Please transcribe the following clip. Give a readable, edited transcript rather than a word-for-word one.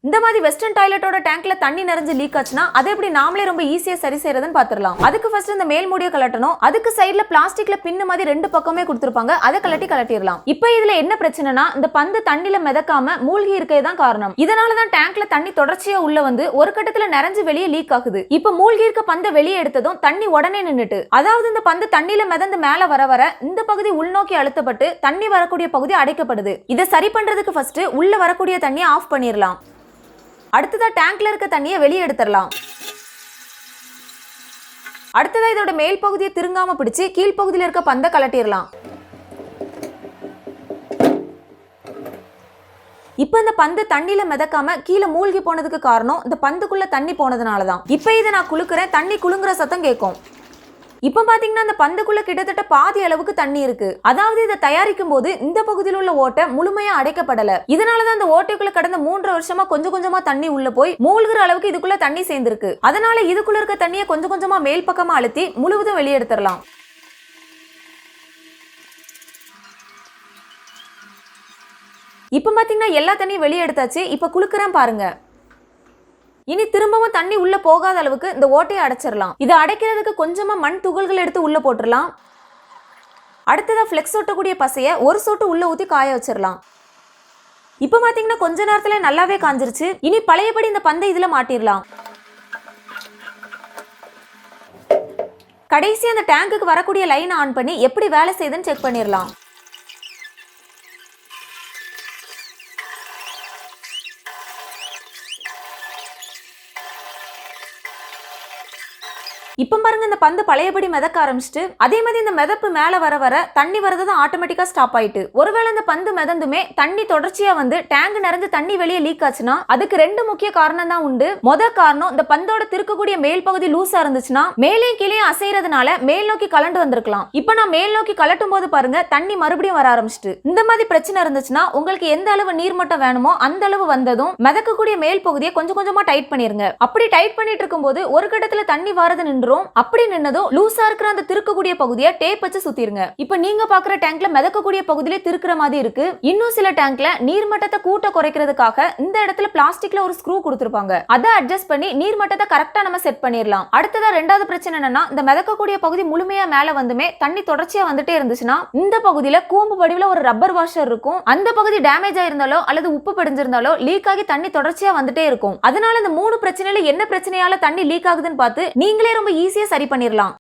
இந்த மாதிரி வெஸ்டர்ன் டாய்லெட்டோட டேங்க்ல தண்ணி நிறைஞ்சு லீக் ஆச்சுன்னா அதை எப்படி நாமளே ரொம்ப ஈஸியா சரி செய்யறதுன்னு பாத்துறலாம். அதுக்கு ஃபர்ஸ்ட் இந்த மேல் மூடியை கலட்டணும். அதுக்கு சைடுல பிளாஸ்டிக்ல பின்னு மாதிரி ரெண்டு பக்கமே கொடுத்திருப்பாங்க, அதை கலட்டிடலாம். இப்போ இதுல என்ன பிரச்சனைனா இந்த பந்து தண்ணில மிதக்காம மூழ்கி இருக்கதான் காரணம். இதனாலதான் டேங்க்ல தண்ணி தொடர்ச்சியா உள்ள வந்து ஒரு கட்டத்துல நிறைஞ்சு வெளியே லீக் ஆகுது. இப்போ மூழ்கி இருக்க பந்தை வெளியே எடுத்ததும் தண்ணி உடனே நின்னுட்டு, அதாவது இந்த பந்து தண்ணில மிதந்து மேல வர வர இந்த பகுதி உள்நோக்கி அழுத்தப்பட்டு தண்ணி வரக்கூடிய பகுதி அடைக்கப்படுது. இதை சரி பண்றதுக்கு ஃபர்ஸ்ட் உள்ள வரக்கூடிய தண்ணியை ஆஃப் பண்ணிடலாம். அடுத்ததா டேங்க்ல இருக்க தண்ணியை வெளியே எடுத்துடலாம். அடுத்ததா இதோட மேல் பகுதியை திருங்காம பிடிச்சு கீழ்பகுதியில் இருக்க பந்தை கலட்டிடலாம். இப்ப இந்த பந்து தண்ணியில மிதக்காம கீழே மூழ்கி போனதுக்கு காரணம் இந்த பந்துக்குள்ள தண்ணி போனதுனாலதான். இப்ப இதை நான் குலுக்குறேன், தண்ணி குலுங்குற சத்தம் கேட்கும். இப்ப பாத்தீங்கன்னா அந்த பந்துக்குள்ள கிட்டத்தட்ட பாதி அளவுக்கு தண்ணி இருக்கு. அதாவது இதை தயாரிக்கும் போது இந்த பகுதியில் உள்ள ஓட்டை முழுமையா அடைக்கப்படல. இதனாலதான் அந்த ஓட்டைக்குள்ள கடந்த 3 வருஷமா கொஞ்சம் கொஞ்சமா தண்ணி உள்ள போய் மூழ்கிற அளவுக்கு இதுக்குள்ள தண்ணி சேர்ந்திருக்கு. அதனால இதுக்குள்ள இருக்க தண்ணியை கொஞ்சம் கொஞ்சமா மேல் பக்கமா அழுத்தி முழுவதும் வெளியெடுத்துடலாம். இப்ப பாத்தீங்கன்னா எல்லா தண்ணியும் வெளியே எடுத்தாச்சு. இப்ப குலுக்குறேன் பாருங்க. இனி திரும்பவும் தண்ணி உள்ள போகாத அளவுக்கு இந்த ஓட்டையை அடைச்சிடலாம். இதை அடைக்கிறதுக்கு கொஞ்சமா மண் துகள்கள் எடுத்து உள்ள போட்டுடலாம். அடுத்ததா ஃபிளெக்ஸ் ஒட்டக்கூடிய பசைய ஒரு சொட்டு உள்ள ஊத்தி காய வச்சிடலாம். இப்ப பாத்தீங்கன்னா கொஞ்ச நேரத்துல நல்லாவே காஞ்சிருச்சு. இனி பழையபடி இந்த பந்தை இதுல மாட்டிடலாம். கடைசி அந்த டேங்குக்கு வரக்கூடிய லைன் ஆன் பண்ணி எப்படி வேலை செய்யுதுன்னு செக் பண்ணிடலாம். இப்ப பாருங்க இந்த பந்து பழையபடி மிதக்க ஆரம்பிச்சுட்டு, அதே மாதிரி இந்த மிதப்பு மேல வர வர தண்ணி வரதும் ஆட்டோமேட்டிக்கா ஸ்டாப் ஆயிட்டு. ஒருவேளை இந்த பந்து மிதந்துமே தண்ணி தொடர்ச்சியா வந்து டேங்க் நிறைஞ்சு தண்ணி வெளியே லீக் ஆச்சுன்னா அதுக்கு 2 முக்கிய காரணம் தான் உண்டு. முதல் காரணம் இந்த பந்தோட திருக்கக்கூடிய மேல் பகுதி லூஸா இருந்துச்சுன்னா மேலே கீழே அசைறதுனால மேல் நோக்கி கலண்டு வந்திருக்கலாம். இப்ப நான் மேல் நோக்கி கலட்டும் போது பாருங்க தண்ணி மறுபடியும் வர ஆரம்பிச்சுட்டு. இந்த மாதிரி பிரச்சனை இருந்துச்சுன்னா உங்களுக்கு எந்த அளவு நீர்மட்டம் வேணுமோ அந்த அளவு வந்ததும் மிதக்கக்கூடிய மேல் பகுதியை கொஞ்சம் கொஞ்சமா டைட் பண்ணிருங்க. அப்படி டைட் பண்ணிட்டு இருக்கும்போது ஒரு கட்டத்துல தண்ணி வரது நின்று அப்படி நின்னதும் லூசா இருக்கிற அந்த திருக்கக்கூடிய பகுதியை டேப் வச்சு சுத்திருங்க. இப்போ நீங்க பாக்குற டேங்க்ல மிதக்கக்கூடிய பகுதியிலே திருக்கிற மாதிரி இருக்கு. இன்னும் சில டேங்க்ல நீர்மட்டத்தை கூட்ட குறைக்கிறதுக்காக இந்த இடத்துல பிளாஸ்டிக்ல ஒரு ஸ்க்ரூ கொடுத்திருப்பாங்க. அதை அட்ஜஸ்ட் பண்ணி நீர்மட்டத்தை கரெக்டா நம்ம செட் பண்ணிடலாம். அடுத்ததா ரெண்டாவது பிரச்சனை என்னன்னா இந்த மிதக்கக்கூடிய பகுதி முழுமையா மேல வந்துமே தண்ணி தொடர்ச்சியா வந்துட்டே இருந்துச்சுன்னா இந்த பகுதியில கூம்பு வடிவுல ஒரு ரப்பர் வாஷர் இருக்கும். அந்த பகுதி டேமேஜ் ஆயிருந்தாலோ அல்லது உப்பு படிஞ்சிருந்தாலோ லீக் ஆகி தண்ணி தொடர்ச்சியா வந்துட்டே இருக்கும். அதனால இந்த 3 பிரச்சனையில என்ன பிரச்சனையால தண்ணி லீக் ஆகுதுன்னு பார்த்து நீங்களே ரொம்ப ஈஸியா சரி பண்ணிடலாம்.